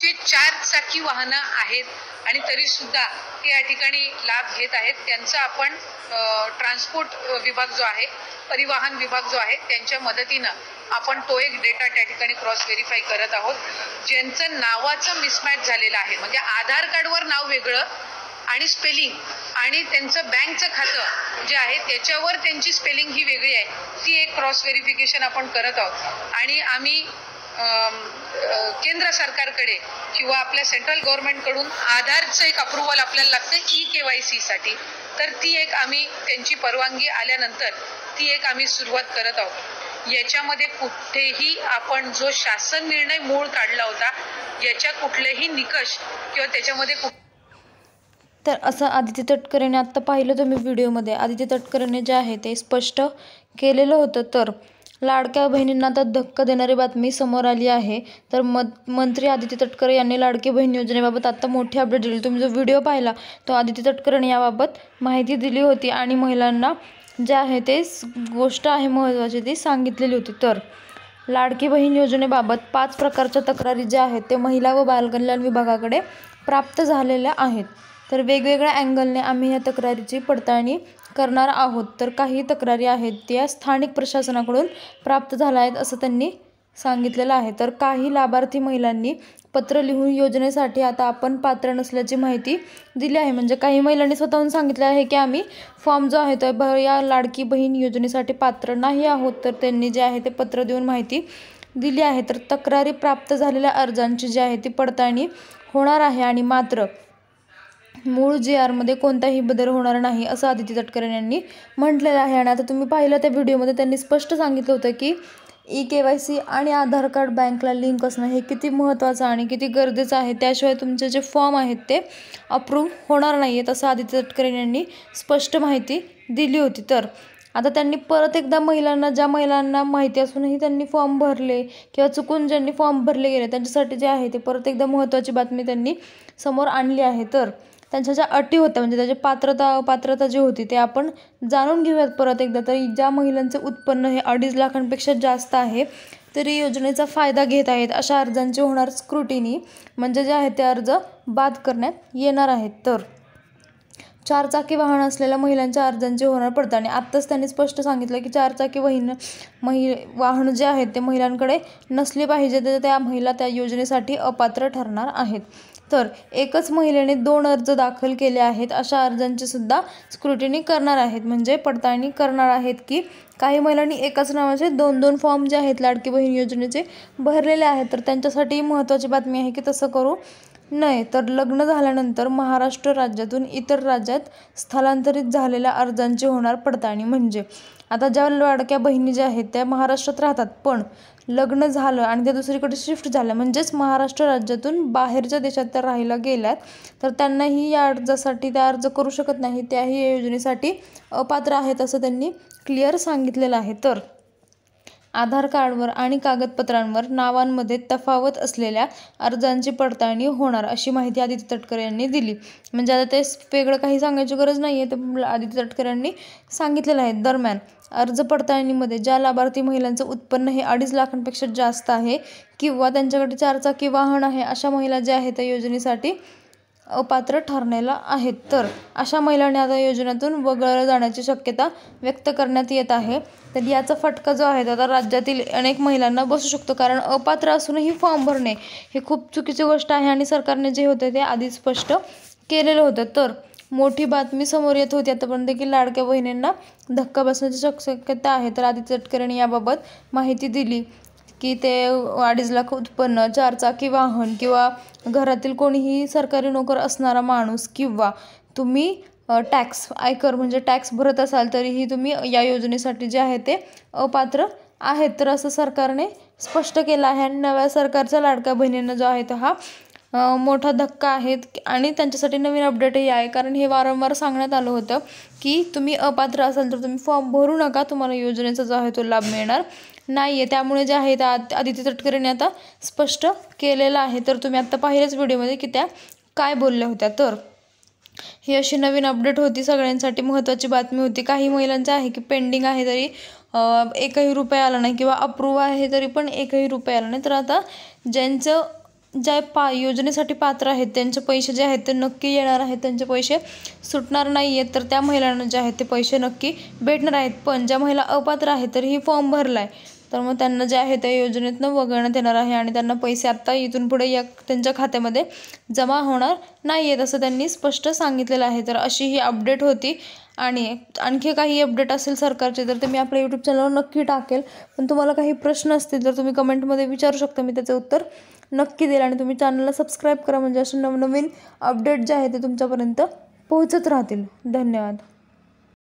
जे 4 चाकी वाहनं आहेत आणि तरी सुद्धा ते या ठिकाणी लाभ घेत आहेत, त्यांचा आपण ट्रान्सपोर्ट विभाग जो आहे, परिवहन विभाग जो आहे, त्यांच्या मदतीनं आपण तो एक डेटा त्या ठिकाणी क्रॉस व्हेरीफाय करत आहोत. ज्यांचं नावाचं मिसमॅच झालेलं आहे, म्हणजे आधार कार्डवर नाव वेगळं आणि स्पेलिंग आणि त्यांचं बँकचं खातं जे आहे त्याच्यावर त्यांची स्पेलिंग ही वेगळी आहे, ती एक क्रॉस व्हेरिफिकेशन आपण करत आहोत. आणि आम्ही केंद्र सरकारकडे किंवा आपल्या सेंट्रल गव्हर्नमेंटकडून आधारचं एक अप्रुव्हल आपल्याला लागतं KYC साठी, तर ती एक आम्ही त्यांची परवानगी आल्यानंतर ती एक आम्ही सुरुवात करत आहोत. याच्यामध्ये कुठेही आपण जो शासन निर्णय मूळ काढला होता याच्या कुठलेही निकष किंवा त्याच्यामध्ये तर असं आदिती तटकरेने आत्ता पाहिलं तुम्ही व्हिडिओमध्ये, आदिती तटकरेने जे आहे ते स्पष्ट केलेलं होतं. तर लाडक्या बहिणींना आता धक्का देणारी बातमी समोर आली आहे. तर मंत्री आदिती तटकरे यांनी लाडकी बहीण योजनेबाबत आता मोठी अपडेट दिली. तुम्ही जो व्हिडिओ पाहिला तो आदिती तटकरेने याबाबत माहिती दिली होती आणि महिलांना जे आहे ते गोष्ट आहे महत्त्वाची ती सांगितलेली होती. तर लाडकी बहीण योजनेबाबत 5 प्रकारच्या तक्रारी ज्या आहेत ते महिला व बालकल्याण विभागाकडे प्राप्त झालेल्या आहेत. तर वेगवेगळ्या अँगलने आम्ही या तक्रारीची पडताळणी करणार आहोत. तर काही तक्रारी आहेत त्या स्थानिक प्रशासनाकडून प्राप्त झाल्या आहेत असं त्यांनी सांगितलेलं आहे. तर काही लाभार्थी महिलांनी पत्र लिहून योजनेसाठी आता आपण पात्र नसल्याची माहिती दिली आहे. म्हणजे काही महिलांनी स्वतःहून सांगितलं आहे की आम्ही फॉर्म जो आहे तो या लाडकी बहीण योजनेसाठी पात्र नाही आहोत. तर त्यांनी जे आहे ते पत्र देऊन माहिती दिली आहे. तर तक्रारी प्राप्त झालेल्या अर्जांची जी आहे ती पडताळणी होणार आहे आणि मात्र मूळ GR मध्ये कोणताही बदल होणार नाही असं आदिती तटकरे यांनी म्हटलेलं आहे. आणि आता तुम्ही पाहिलं त्या व्हिडिओमध्ये त्यांनी स्पष्ट सांगितलं होतं की KYC आणि आधार कार्ड बँकला लिंक असणं हे किती महत्त्वाचं आणि किती गरजेचं आहे, त्याशिवाय तुमचे जे फॉर्म आहेत ते अप्रूव्ह होणार नाही आहेत असं आदिती तटकरे यांनी स्पष्ट माहिती दिली होती. तर आता त्यांनी परत एकदा महिलांना, ज्या महिलांना माहिती असूनही त्यांनी फॉर्म भरले किंवा चुकून ज्यांनी फॉर्म भरले गेले त्यांच्यासाठी जे आहे ते परत एकदा महत्त्वाची बातमी त्यांनी समोर आणली आहे. तर त्यांच्या ज्या अटी होत्या म्हणजे त्याची पात्रता जी होती ते आपण जाणून घेऊयात परत एकदा. तर ज्या महिलांचे उत्पन्न हे 2.5 लाखांपेक्षा जास्त आहे तरी योजनेचा फायदा घेत आहेत अशा अर्जांची होणार स्क्रुटिनी, म्हणजे जे आहे ते अर्ज बाद करण्यात येणार आहेत. तर 4 चाकी वाहन असलेल्या महिलांच्या अर्जांची होणार पडताळणी. आत्ताच त्यांनी स्पष्ट सांगितलं की 4 चाकी वाहन जे आहेत ते महिलांकडे नसले पाहिजे, तर त्या महिला त्या योजनेसाठी अपात्र ठरणार आहेत. तर एकच महिलेने 2 अर्ज दाखल केले आहेत अशा अर्जांची सुद्धा स्क्रुटिनी करणार आहेत, म्हणजे पडताळणी करणार आहेत की काही महिलांनी एकाच नावाचे 2-2 फॉर्म जे आहेत लाडकी बहीण योजनेचे भरलेले आहेत. तर त्यांच्यासाठी महत्त्वाची बातमी आहे की तसं करू नये. तर लग्न झाल्यानंतर महाराष्ट्र राज्यातून इतर राज्यात स्थलांतरित झालेल्या अर्जांची होणार पडताळणी. म्हणजे आता ज्या लाडक्या बहिणी ज्या आहेत त्या महाराष्ट्रात राहतात पण लग्न झालं आणि त्या दुसरीकडे शिफ्ट झाल्या, म्हणजेच महाराष्ट्र राज्यातून बाहेरच्या देशात त्या राहायला गेल्यात, तर त्यांनाही या अर्जासाठी त्या अर्ज करू शकत नाही, त्याही या योजनेसाठी अपात्र आहेत असं त्यांनी क्लिअर सांगितलेलं आहे. तर आधार कार्डवर आणि कागदपत्रांवर नावांमध्ये तफावत असलेल्या अर्जांची पडताळणी होणार अशी माहिती आदिती तटकरे यांनी दिली. म्हणजे आता ते वेगळं काही सांगायची गरज नाही आहे, तर आदिती तटकरे यांनी सांगितलेलं आहे. दरम्यान अर्ज पडताळणीमध्ये ज्या लाभार्थी महिलांचं उत्पन्न हे 2.5 लाखांपेक्षा जास्त आहे किंवा त्यांच्याकडे 4 चाकी वाहन आहे अशा महिला ज्या आहेत त्या योजनेसाठी अपात्र ठरलेल्या आहेत. तर अशा महिलांनी आता योजनेतून वगळल्या जाण्याची शक्यता व्यक्त करण्यात येत आहे. तर याचा फटका जो आहे आता राज्यातील अनेक महिलांना बसू शकतो, कारण अपात्र असूनही फॉर्म भरणे हे खूप चुकीची गोष्ट आहे आणि सरकारने जे होते ते आधीच स्पष्ट केलेलं होतं. तर मोठी बातमी समोर येत होती आतापर्यंत की लाडक्या बहिणींना धक्का बसण्याची शक्यता आहे. तर आदिती तटकरेंनी याबाबत माहिती दिली की ते 2.5 लाख उत्पन्न, 4 चाकी वाहन किंवा घरातील कोणीही सरकारी नोकर असणारा माणूस किंवा तुम्ही आयकर म्हणजे टॅक्स भरत असाल तरीही तुम्ही या योजनेसाठी जे आहे ते अपात्र आहेत. तर असं सरकारने स्पष्ट केलं आहे आणि नव्या सरकारच्या लाडक्या बहिणींना जो आहे तो हा मोठा धक्का आहे आणि त्यांच्यासाठी नवीन अपडेटही आहे. कारण हे वारंवार सांगण्यात आलं होतं की तुम्ही अपात्र असाल तर तुम्ही फॉर्म भरू नका, तुम्हाला योजनेचा जो आहे तो लाभ मिळणार नाही आहे. त्यामुळे जे आहे ते आदिती तटकरेंनी आता स्पष्ट केलेलं आहे. तर तुम्ही आता पाहिलेच व्हिडिओमध्ये की त्या काय बोलल्या होत्या. तर ही अशी नवीन अपडेट होती, सगळ्यांसाठी महत्त्वाची बातमी होती. काही महिलांचं आहे की पेंडिंग आहे तरी 1ही रुपया आला नाही किंवा अप्रूव्ह आहे तरी पण 1ही रुपया आला नाही. तर आता ज्यांचं ज्या योजनेसाठी पात्र आहेत त्यांचे पैसे जे आहेत ते नक्की येणार आहेत, त्यांचे पैसे सुटणार नाही आहेत. तर त्या महिलांना जे आहेत ते पैसे नक्की भेटणार आहेत. पण ज्या महिला अपात्र आहेत तर ही फॉर्म भरला आहे तर मग त्यांना जे आहे त्या योजनेतनं वगळण्यात येणार आहे आणि त्यांना पैसे आत्ता इथून पुढे त्यांच्या खात्यामध्ये जमा होणार नाही आहेत असं त्यांनी स्पष्ट सांगितलेलं आहे. तर अशी ही अपडेट होती आणि आणखी काही अपडेट असेल सरकारचे तर ते मी आपल्या यूट्यूब चॅनलवर नक्की टाकेल. पण तुम्हाला काही प्रश्न असतील तर तुम्ही कमेंटमध्ये विचारू शकता, मी त्याचं उत्तर नक्की देईल. आणि तुम्ही चॅनलला सबस्क्राईब करा म्हणजे असे नवनवीन अपडेट जे आहे ते तुमच्यापर्यंत पोहोचत राहतील. धन्यवाद.